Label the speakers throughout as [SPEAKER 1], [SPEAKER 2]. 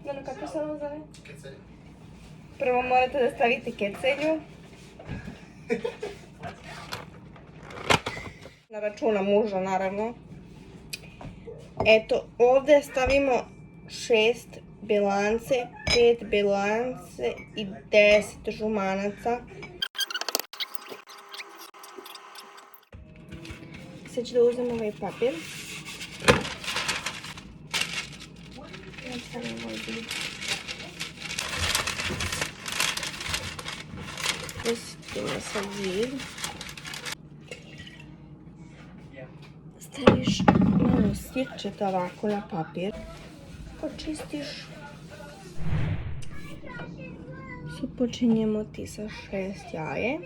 [SPEAKER 1] Mano, kako se ono zove?
[SPEAKER 2] Kecelj.
[SPEAKER 1] Prvo morate da stavite kecelju. Na računa muža, naravno. Eto, ovdje stavimo 6 bilance, 5 bilance i 10 žumanaca. Sad ću da uzem ovaj papir. Pustimo sad zid. Staviš malo sirčeta ovako na papir. Počistiš. Sad počinjemo ti sa 6 jaje.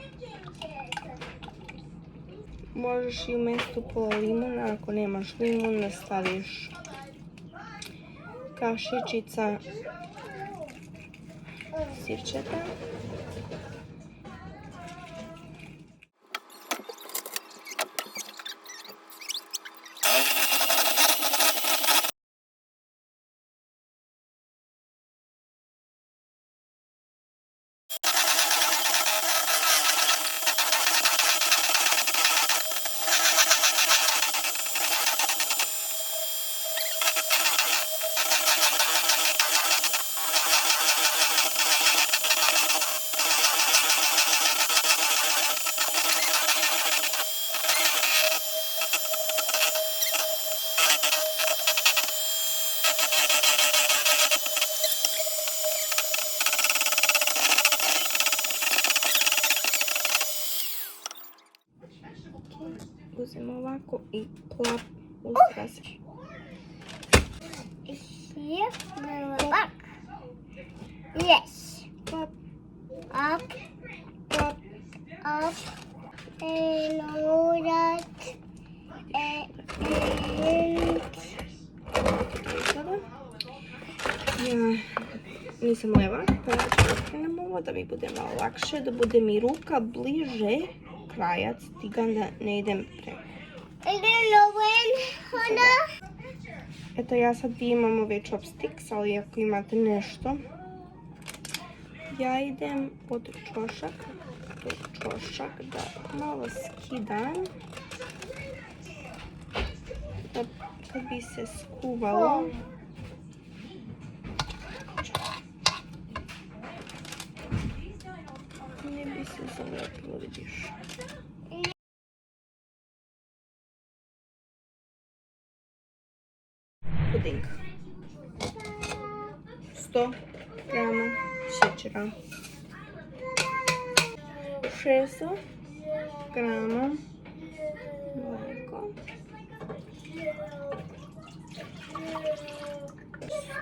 [SPEAKER 1] Možeš i umjesto pola limuna, ako nemaš limuna, staviš kašičica sirčeta. Uzmemo ovako i plap uzraziš.
[SPEAKER 3] Back. Yes.
[SPEAKER 1] Plap,
[SPEAKER 3] Up,
[SPEAKER 1] plap.
[SPEAKER 3] up, and that, and
[SPEAKER 1] Sada. Ja nisam leva, pa ja ću okrenem ovo da mi bude malo lakše, da bude mi ruka bliže kraja stigan, da ne idem preko.
[SPEAKER 3] I don't know when, Hannah.
[SPEAKER 1] Eto, ja sad imam ove chopsticks, ali ako imate nešto, ja idem pod čošak, da malo skidam, da kad bi se skuvalo. Ne bi se zalepilo, vidiš. Puding. 100 grama šećera. 600 grama mlijeko.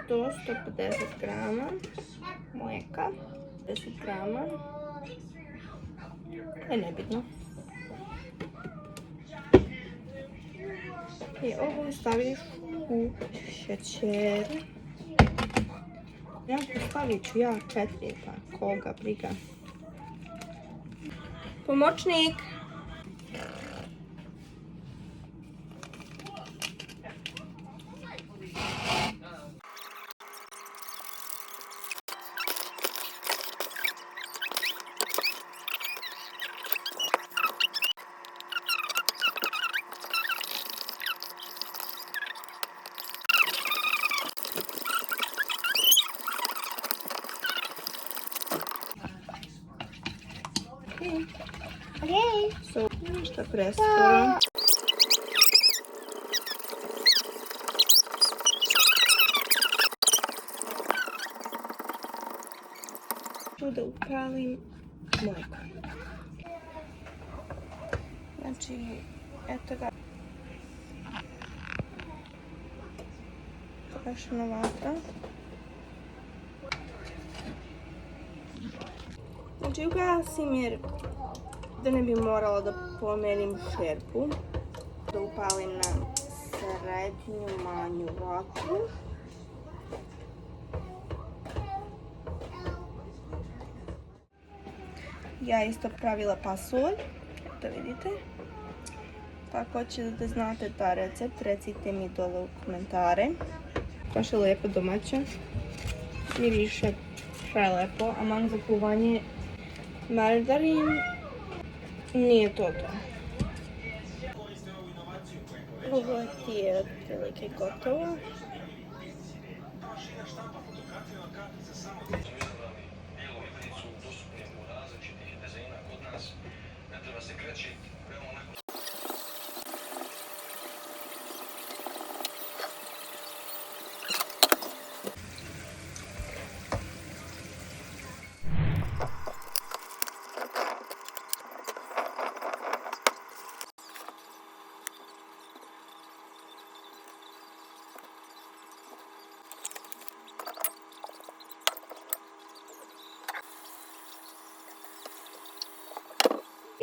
[SPEAKER 1] 150 grama mlijeka. 10 grama. Nebitno. I ovo staviš u šećer. Ja stavit ću ja 4, pa koga briga. Pomoćnik!
[SPEAKER 3] Okay.
[SPEAKER 1] So, ništa preskoro. Ću da upalim mlijeko. Znači, eto ga. Prašena vatra. Znači, ugasim jer da ne bi morala da pomerim šerpu. Da upalim na srednju manju vatru. Ja isto pravila pasulj, da vidite. Pa ako hoćete da znate ta recept, recite mi dole u komentare. Baš je lijepo domaće. miriše prelepo, aman za kuvanje margarin nije to. Ovo ti je otprilike gotovo.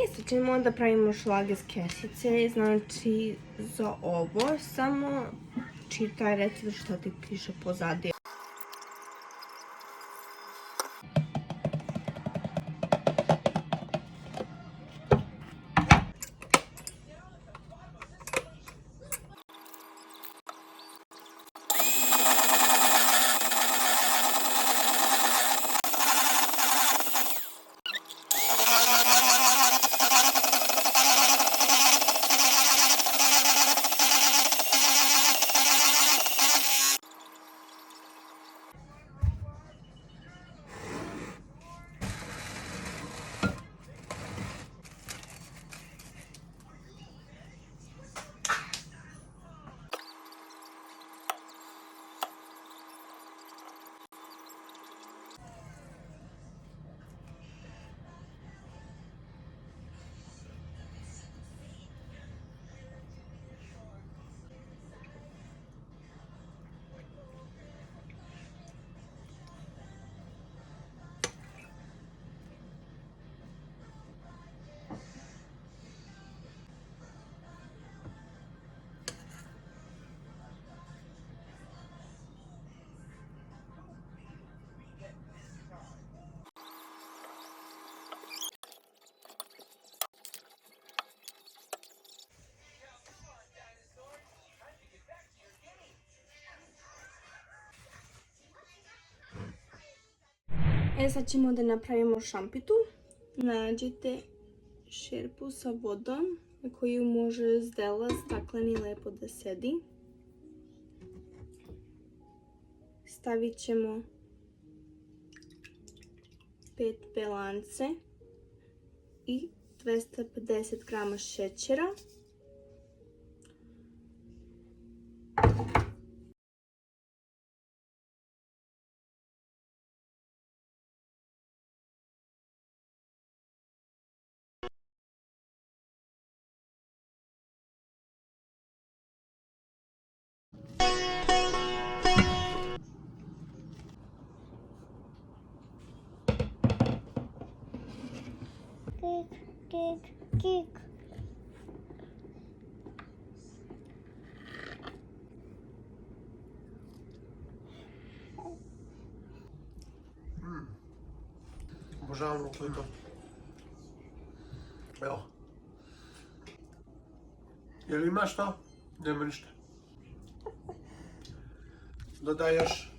[SPEAKER 1] I sad ćemo da pravimo šlag iz kesice, znači za ovo samo čitaj recept što ti piše pozadije. Sad ćemo da napravimo šampitu. Nađite šerpu sa vodom na koju može zdela stakleni lepo da sedi. Stavit ćemo 5 belance i 250 grama šećera.
[SPEAKER 3] Kik.
[SPEAKER 2] Obožavam ruku i to. Evo. Jel ima šta? Nema ništa. Dodaj još